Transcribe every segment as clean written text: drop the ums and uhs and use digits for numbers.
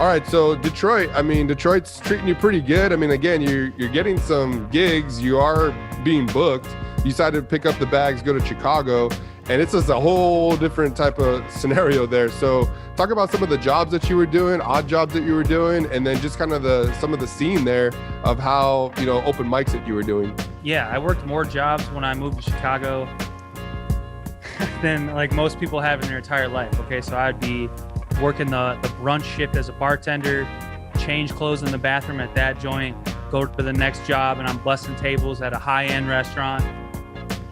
All right, so Detroit, I mean, Detroit's treating you pretty good. I mean, again, you're getting some gigs. You are being booked. You decided to pick up the bags, go to Chicago, and it's just a whole different type of scenario there. So talk about some of the jobs that you were doing, odd jobs that you were doing, and then just kind of some of the scene there of how, open mics that you were doing. Yeah, I worked more jobs when I moved to Chicago than like most people have in their entire life. Okay, so I'd be working the brunch shift as a bartender, change clothes in the bathroom at that joint, go to the next job, and I'm busting tables at a high-end restaurant.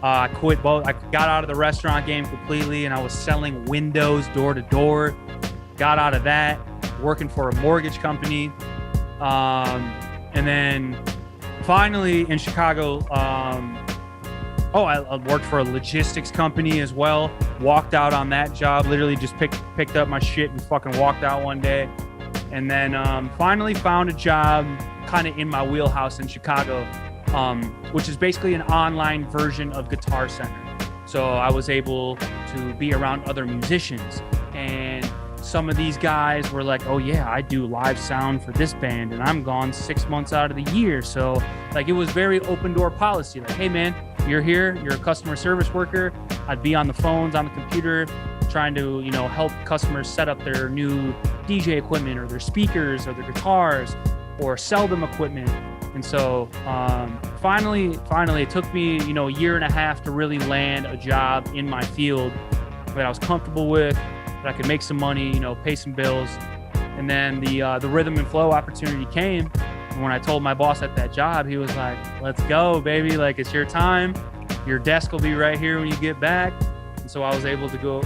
I quit both. I got out of the restaurant game completely, and I was selling windows door to door. Got out of that, working for a mortgage company, and then finally in Chicago. I worked for a logistics company as well. Walked out on that job. Literally just picked up my shit and fucking walked out one day. And then finally found a job kind of in my wheelhouse in Chicago, which is basically an online version of Guitar Center. So I was able to be around other musicians, and some of these guys were like, oh yeah, I do live sound for this band and I'm gone 6 months out of the year. So like, it was very open door policy. Like, hey man, you're here, you're a customer service worker. I'd be on the phones, on the computer, trying to, help customers set up their new DJ equipment or their speakers or their guitars, or sell them equipment. And so finally, it took me, a year and a half to really land a job in my field that I was comfortable with, that I could make some money, pay some bills. And then the rhythm and flow opportunity came. And when I told my boss at that job, he was like, let's go, baby. Like, it's your time. Your desk will be right here when you get back. And so I was able to go,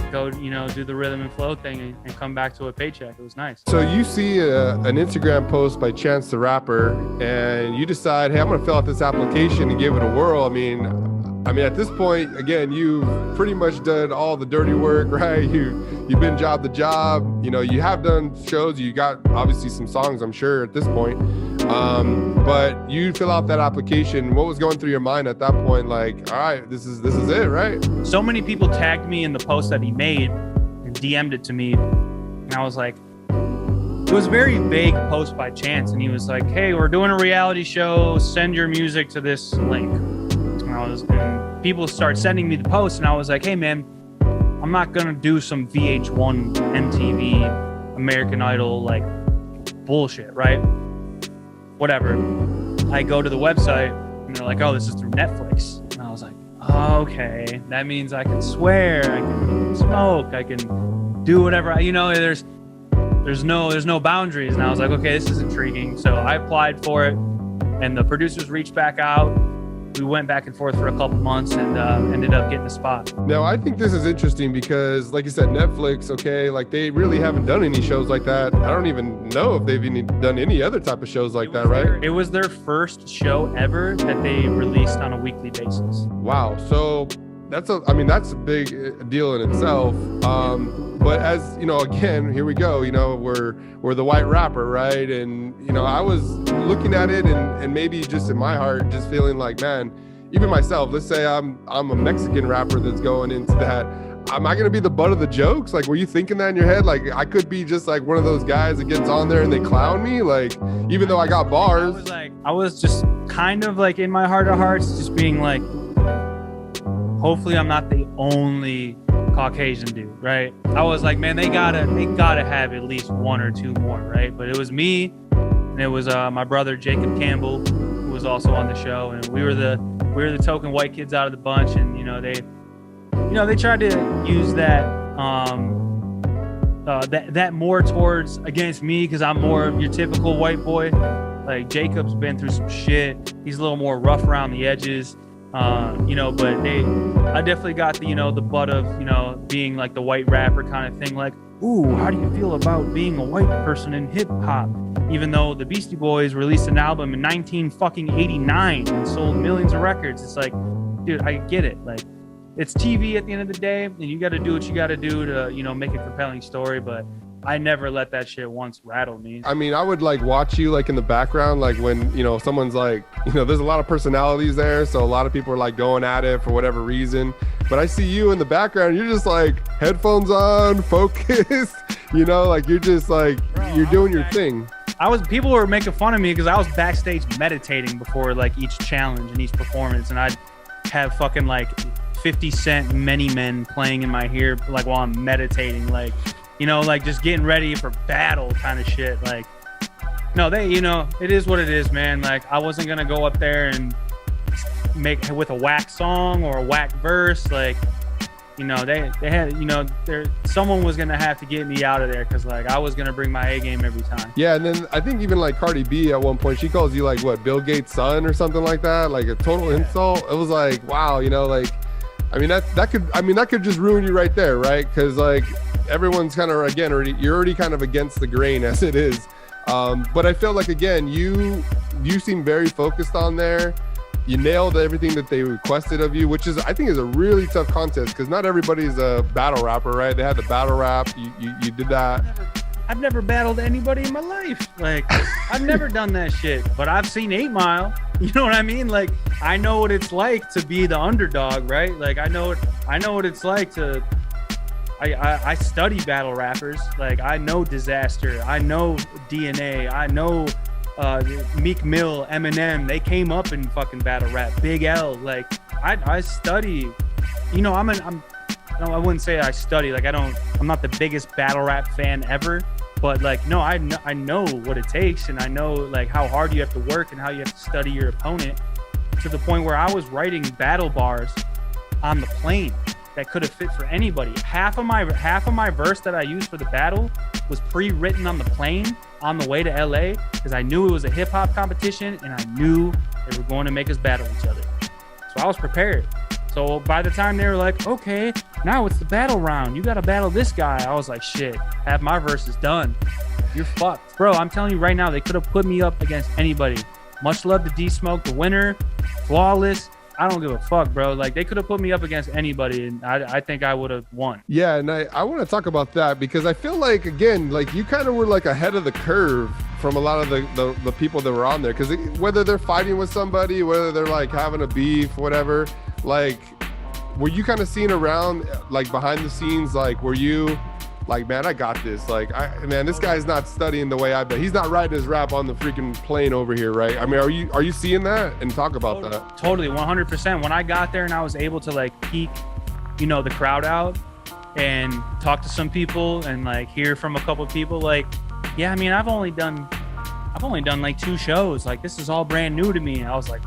do the rhythm and flow thing and come back to a paycheck. It was nice. So you see an Instagram post by Chance the Rapper, and you decide, hey, I'm going to fill out this application and give it a whirl. I mean, at this point, again, you've pretty much done all the dirty work, right? You've been job to job. You have done shows. You got obviously some songs, I'm sure, at this point. But you fill out that application. What was going through your mind at that point? Like, all right, this is it, right? So many people tagged me in the post that he made and DM'd it to me, and I was like, it was a very vague post by Chance, and he was like, hey, we're doing a reality show. Send your music to this link. And people start sending me the posts, and I was like, hey man, I'm not gonna do some VH1, MTV, American Idol like bullshit, right? Whatever. I go to the website and they're like, oh, this is through Netflix. And I was like, oh, okay, that means I can swear, I can smoke, I can do whatever. There's no boundaries. And I was like, okay, this is intriguing. So I applied for it, and the producers reached back out. We went back and forth for a couple months and ended up getting a spot. Now, I think this is interesting because, like you said, Netflix, okay, like they really haven't done any shows like that. I don't even know if they've even done any other type of shows like that, right? It was their first show ever that they released on a weekly basis. Wow. So that's a big deal in itself. But as again, here we go. We're the white rapper, right? And I was looking at it, and maybe just in my heart, just feeling like, man, even myself. Let's say I'm a Mexican rapper that's going into that. Am I gonna be the butt of the jokes? Like, were you thinking that in your head? Like, I could be just like one of those guys that gets on there and they clown me. Like, even though I got bars. I was just kind of like in my heart of hearts, just being like, hopefully I'm not the only Caucasian dude, right? I was like, man, they gotta have at least one or two more, right? But it was me, and it was my brother Jacob Campbell, who was also on the show, and we were the token white kids out of the bunch, and they tried to use that that more towards against me, because I'm more of your typical white boy. Like, Jacob's been through some shit. He's a little more rough around the edges. But I definitely got the butt of, being like the white rapper kind of thing. Like, ooh, how do you feel about being a white person in hip hop? Even though the Beastie Boys released an album in 1989 and sold millions of records. It's like, dude, I get it. Like, it's TV at the end of the day, and you got to do what you got to do to, make a compelling story. But I never let that shit once rattle me. I mean, I would like watch you like in the background, like when, someone's like, there's a lot of personalities there. So a lot of people are like going at it for whatever reason. But I see you in the background, you're just like headphones on, focused, like you're just like, you're doing your thing. People were making fun of me because I was backstage meditating before like each challenge and each performance, and I'd have fucking like 50 Cent Many Men playing in my ear like while I'm meditating, like, you know, like just getting ready for battle kind of shit. Like, no, it is what it is, man. Like, I wasn't gonna go up there and make with a whack song or a whack verse. Like, you know, they had, you know, someone was gonna have to get me out of there because like I was gonna bring my A game every time. Yeah, and then I think even like Cardi B at one point, she calls you like what, Bill Gates' son or something like that, like a total insult. It was like, wow, you know, like, I mean that could just ruin you right there, right? Because like everyone's kind of you're already kind of against the grain as it is. But I feel like again, you seem very focused on there. You nailed everything that they requested of you, which is, I think, is a really tough contest because not everybody's a battle rapper, right? They had the battle rap. You did that. I've never battled anybody in my life. Like, I've never done that shit. But I've seen 8 Mile. You know what I mean? Like, I know what it's like to be the underdog, right? Like, I know what it's like to. I study battle rappers. Like, I know Disaster. I know DNA. I know. Meek Mill, Eminem, they came up in fucking battle rap. Big L, like I study, you know, I wouldn't say I study, like I'm not the biggest battle rap fan ever, but like, no, I know what it takes, and I know like how hard you have to work and how you have to study your opponent, to the point where I was writing battle bars on the plane that could have fit for anybody. Half of my verse that I used for the battle was pre-written on the plane on the way to LA because I knew it was a hip hop competition and I knew they were going to make us battle each other. So I was prepared. So by the time they were like, okay, now it's the battle round, you got to battle this guy, I was like, shit, half my verse is done. You're fucked. Bro, I'm telling you right now, they could have put me up against anybody. Much love to D-Smoke, the winner, Flawless. I don't give a fuck, bro. Like, they could have put me up against anybody, and I think I would have won. Yeah, and I want to talk about that because I feel like, again, like you kind of were like ahead of the curve from a lot of the people that were on there, because whether they're fighting with somebody, whether they're like having a beef, whatever, like, were you kind of seeing around, like behind the scenes, like, were you like, man, I got this. Like, man, this guy's not studying the way I bet. He's not writing his rap on the freaking plane over here, right? I mean, are you seeing that? And talk about that. Totally, 100%. When I got there and I was able to like peek, you know, the crowd out and talk to some people and like hear from a couple of people, like, yeah, I mean, I've only done like 2 shows. Like, this is all brand new to me. I was like,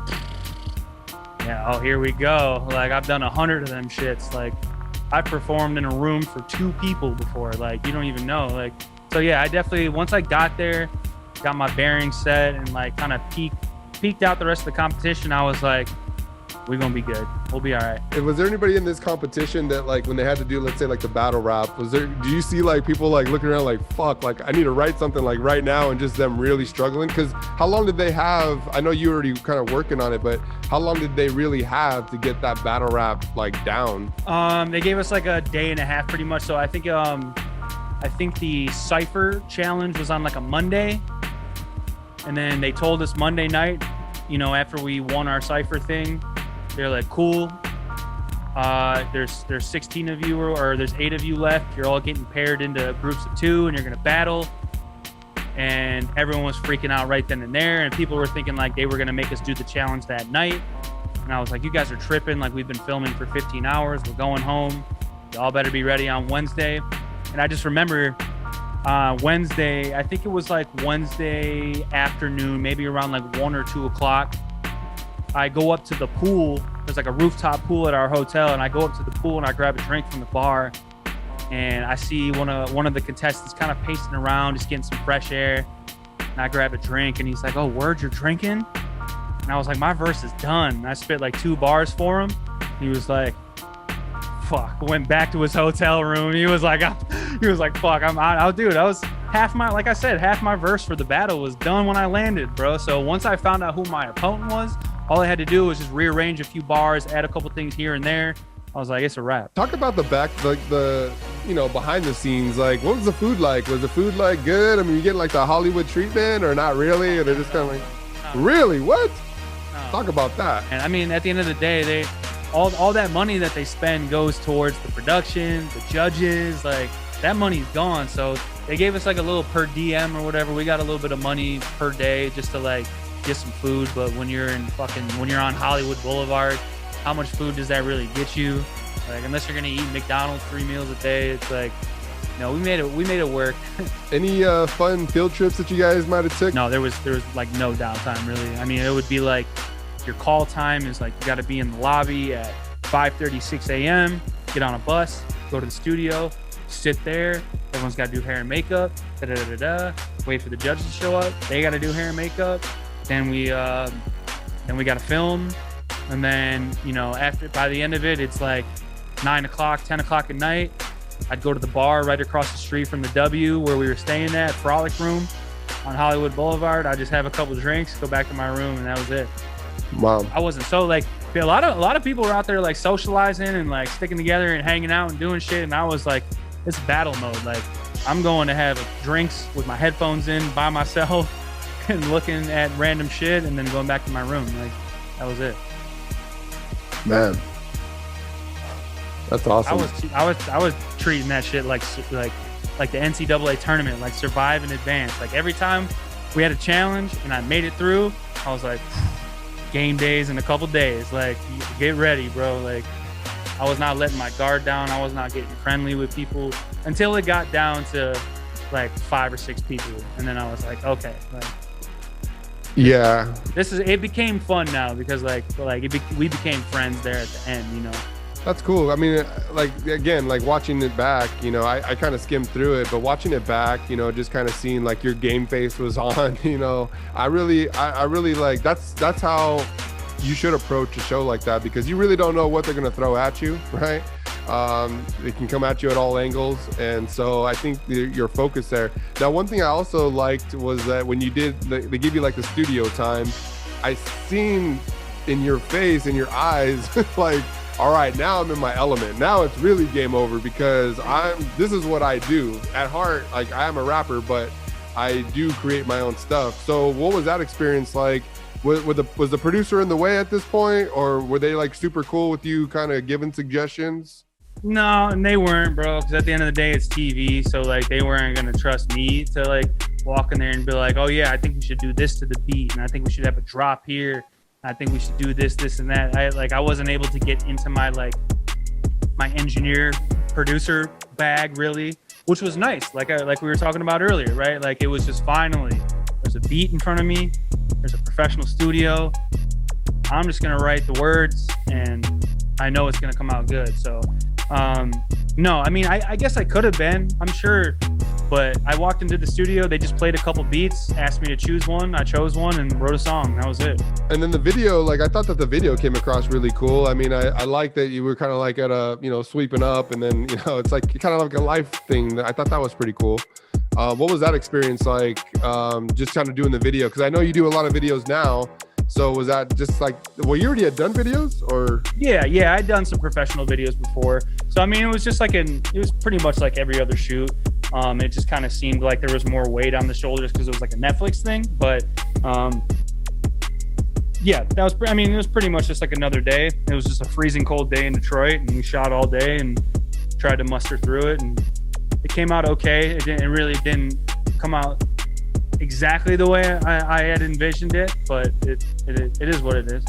yeah, oh, here we go. Like, I've done 100 of them shits. Like, I performed in a room for 2 people before, like, you don't even know. Like, so yeah, I definitely, once I got there, got my bearings set and like kind of peeked out the rest of the competition, I was like, we're gonna be good, we'll be all right. Was there anybody in this competition that like when they had to do, let's say, like the battle rap, do you see like people like looking around like, fuck, like I need to write something like right now, and just them really struggling? Because how long did they have? I know you already kind of working on it, but how long did they really have to get that battle rap like down? They gave us like a day and a half pretty much. So I think the Cypher challenge was on like a Monday, and then they told us Monday night, you know, after we won our Cypher thing, they're like, cool, there's 16 of you, or there's 8 of you left, you're all getting paired into groups of 2 and you're gonna battle. And everyone was freaking out right then and there, and people were thinking like they were gonna make us do the challenge that night. And I was like, you guys are tripping, like we've been filming for 15 hours, we're going home, y'all better be ready on Wednesday. And I just remember Wednesday, I think it was like Wednesday afternoon, maybe around like 1 or 2 o'clock, I go up to the pool. There's like a rooftop pool at our hotel, and I go up to the pool and I grab a drink from the bar, and I see one of the contestants kind of pacing around, just getting some fresh air. And I grab a drink, and he's like, "Oh, word, you're drinking?" And I was like, "My verse is done." And I spit like 2 bars for him. He was like, "Fuck." Went back to his hotel room. He was like, "Fuck, I'm out." Oh, dude, I was half my verse for the battle was done when I landed, bro. So once I found out who my opponent was, all I had to do was just rearrange a few bars, add a couple things here and there. I was like, it's a wrap. Talk about the you know, behind the scenes. Like, what was the food like? Was the food like good? I mean, you getting like the Hollywood treatment or not really? Or they're just kind of like, really? What? Talk about that. And I mean, at the end of the day, all that money that they spend goes towards the production, the judges, like that money's gone. So they gave us like a little per diem or whatever. We got a little bit of money per day just to like get some food. But when you're on Hollywood Boulevard, how much food does that really get you? Like, unless you're gonna eat McDonald's 3 meals a day, it's like, no, we made it work. Any fun field trips that you guys might have took? No, there was like no downtime really. I mean, it would be like your call time is like you got to be in the lobby at 5:30, 6 a.m. Get on a bus, go to the studio, sit there. Everyone's got to do hair and makeup. Wait for the judges to show up. They got to do hair and makeup. Then we got to film, and then after by the end of it, it's like 9 o'clock, 10 o'clock at night. I'd go to the bar right across the street from the W where we were staying at, Frolic Room on Hollywood Boulevard. I'd just have a couple drinks, go back to my room, and that was it. Wow. I wasn't so like, a lot of people were out there like socializing and like sticking together and hanging out and doing shit, and I was like, it's battle mode. Like, I'm going to have drinks with my headphones in by myself and looking at random shit and then going back to my room. Like, that was it. Man, that's awesome. I was treating that shit like the NCAA tournament, like survive in advance. Like, every time we had a challenge and I made it through, I was like, game days in a couple days. Like, get ready, bro. Like, I was not letting my guard down. I was not getting friendly with people until it got down to like 5 or 6 people, and then I was like, okay, like, yeah, it became fun now because we became friends there at the end. That's cool. I mean, like, again, like watching it back, I kind of skimmed through it, but watching it back, just kind of seeing like your game face was on, I really like, that's how you should approach a show like that, because you really don't know what they're going to throw at you, right? It can come at you at all angles. And so I think your focus there. Now, one thing I also liked was that when you they give you like the studio time, I seen in your face, in your eyes, like, all right, now I'm in my element. Now it's really game over, because this is what I do at heart. Like, I am a rapper, but I do create my own stuff. So what was that experience like? Was the producer in the way at this point, or were they like super cool with you kind of giving suggestions? No, and they weren't, bro, because at the end of the day, it's TV. So like, they weren't going to trust me to like walk in there and be like, oh yeah, I think we should do this to the beat, and I think we should have a drop here. I think we should do this, this, and that. I wasn't able to get into my engineer producer bag really, which was nice. Like we were talking about earlier, right? Like, it was just finally, there's a beat in front of me. There's a professional studio. I'm just going to write the words, and I know it's going to come out good. So, no, I mean, I guess I could have been, I'm sure. But I walked into the studio, they just played a couple beats, asked me to choose one. I chose one and wrote a song. That was it. And then the video, like, I thought that the video came across really cool. I mean, I like that you were kind of like at a, sweeping up, and then, it's like kind of like a life thing. I thought that was pretty cool. What was that experience like, just kind of doing the video? Because I know you do a lot of videos now. So was that just like, well, you already had done videos, or? Yeah, I'd done some professional videos before. So, I mean, it was just like it was pretty much like every other shoot. It just kind of seemed like there was more weight on the shoulders because it was like a Netflix thing. But yeah, it was pretty much just like another day. It was just a freezing cold day in Detroit, and we shot all day and tried to muster through it. And it came out okay. It really didn't come out exactly the way I had envisioned it, but it is what it is.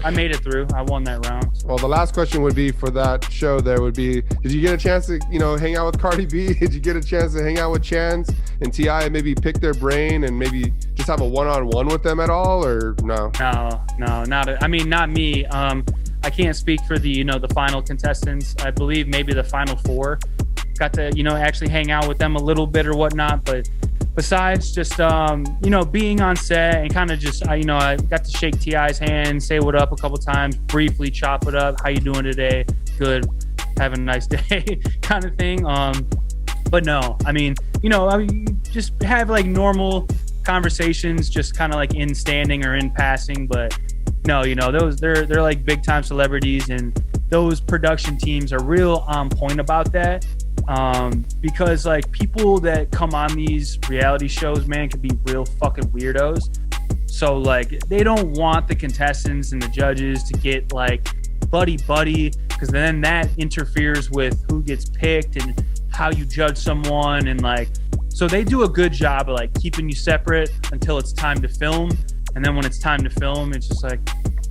I made it through. I won that round. Well, the last question would be for that show there would be, did you get a chance to, hang out with Cardi B? Did you get a chance to hang out with Chance and T.I. and maybe pick their brain and maybe just have a one-on-one with them at all, or no? No, not me. I can't speak for the final contestants. I believe maybe the final 4 got to, actually hang out with them a little bit or whatnot, but besides just, being on set and kind of just, I got to shake T.I.'s hand, say what up a couple times, briefly chop it up. How you doing today? Good. Have a nice day kind of thing. But no, I mean, just have like normal conversations, just kind of like in standing or in passing. But no, they're like big time celebrities, and those production teams are real on point about that. Because like people that come on these reality shows, man, can be real fucking weirdos. So like, they don't want the contestants and the judges to get like buddy, because then that interferes with who gets picked and how you judge someone. And like, So they do a good job of like keeping you separate until it's time to film. And then when it's time to film, it's just like,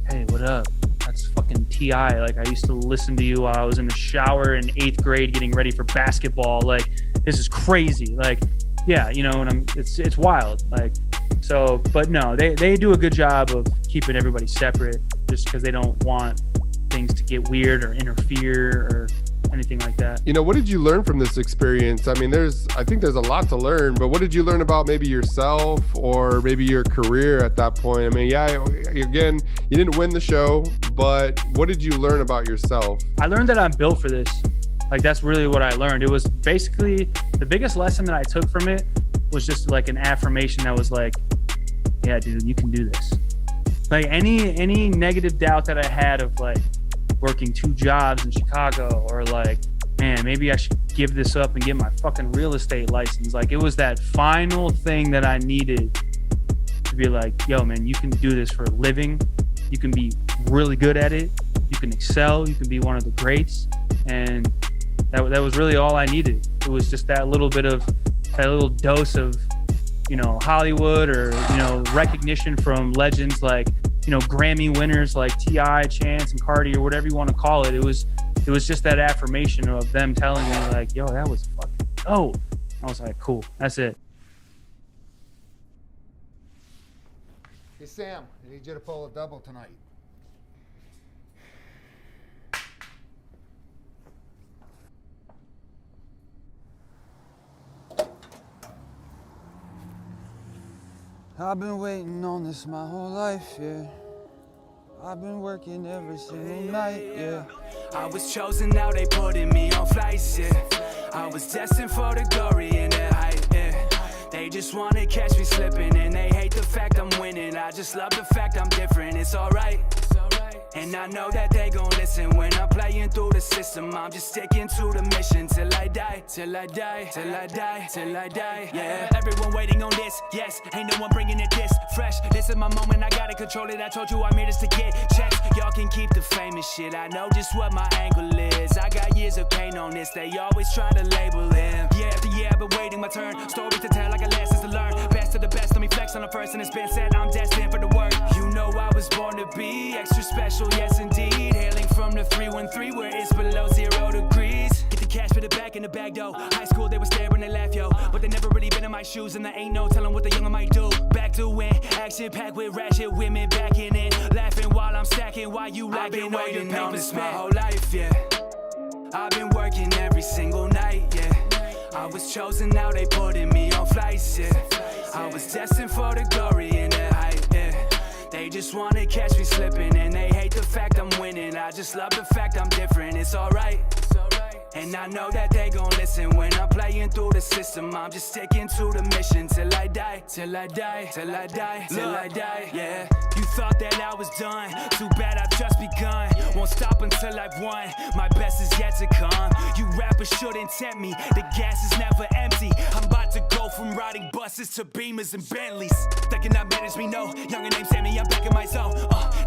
hey, what up? That's fucking T.I. Like, I used to listen to you while I was in the shower in 8th grade getting ready for basketball. Like, this is crazy. Like, yeah, you know, and it's wild. Like, so, but no, they do a good job of keeping everybody separate just because they don't want things to get weird or interfere or anything like that. You know, what did you learn from this experience? I mean, I think there's a lot to learn, but what did you learn about maybe yourself or maybe your career at that point? I mean, yeah, again, you didn't win the show, but what did you learn about yourself? I learned that I'm built for this. Like, that's really what I learned. It was basically the biggest lesson that I took from it was just like an affirmation that was like, yeah, dude, you can do this. Like any negative doubt that I had of like working 2 jobs in Chicago or like, man, maybe I should give this up and get my fucking real estate license. Like, it was that final thing that I needed to be like, yo, man, you can do this for a living. You can be really good at it. You can excel. You can be one of the greats. And that was really all I needed. It was just that little dose of, you know, Hollywood or, you know, recognition from legends like, you know, Grammy winners like T.I., Chance, and Cardi, or whatever you want to call it. It was just that affirmation of them telling me like, yo, that was fucking dope. I was like, cool, that's it. Hey, Sam, I need you to pull a double tonight. I've been waiting on this my whole life, yeah. I've been working every single night, yeah. I was chosen, now they putting me on flights, yeah. I was destined for the glory and the height, yeah. They just wanna catch me slipping and they hate the fact I'm winning. I just love the fact I'm different, it's alright. And I know that they gon' listen when I'm playing through the system. I'm just sticking to the mission till I die, till I die, till I die, till I die, yeah. Everyone waiting on this, yes, ain't no one bringing it this fresh. This is my moment, I gotta control it. I told you I made this to get checks. Y'all can keep the famous shit, I know just what my angle is. I got years of pain on this, they always try to label him. Yeah, after year I've been waiting my turn. Stories to tell, I got lessons to learn. Best of the best, let me flex on the first, and it's been said I'm destined for the work. You know I was born to be extra special, yes indeed. Hailing from the 313 where it's below 0 degrees. Get the cash for the back in the bag though. High school they was there when they laugh, yo. But they never really been in my shoes and there ain't no telling what the younger might do. Back to win, action packed with ratchet women backing in. Laughing while I'm stacking, while you lacking. I've been waiting on this my whole life, yeah. I've been working every single night, yeah. I was chosen, now they putting me on flights, yeah. I was destined for the glory and the height, yeah. They just wanna catch me slipping and they hate the fact I'm winning. I just love the fact I'm different, it's alright. And I know that they gon' listen when I'm playing through the system. I'm just sticking to the mission till I die, till I die, till I die, till I die, yeah. You thought that I was done, too bad I've just begun. Won't stop until I've won, my best is yet to come. You rappers shouldn't tempt me, the gas is never empty. I'm about to go from riding buses to Beamers and Bentleys. They cannot manage me, no, younger name Sammy, I'm back in my zone.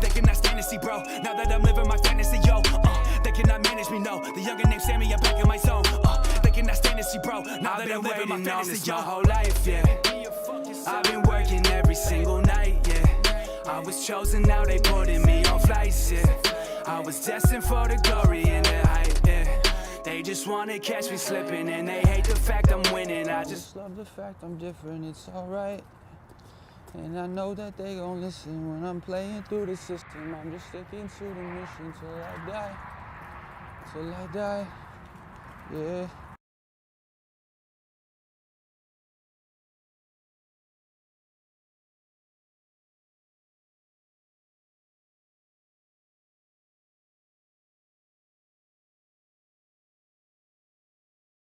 They cannot stand to see, bro, now that I'm living my fantasy, yo. They cannot manage me, no, the younger name Sammy, I'm back in my zone. They cannot stand to see, bro, now that I'm living my fantasy, yo. My whole life, yeah. I've been working every single night, yeah. I was chosen, now they putting me on flights, yeah. I was destined for the glory and the height, yeah. They just wanna catch me slipping and they hate the fact I'm winning. I just love the fact I'm different, it's alright. And I know that they gon' listen when I'm playing through the system. I'm just sticking to the mission till I die. Till I die, yeah.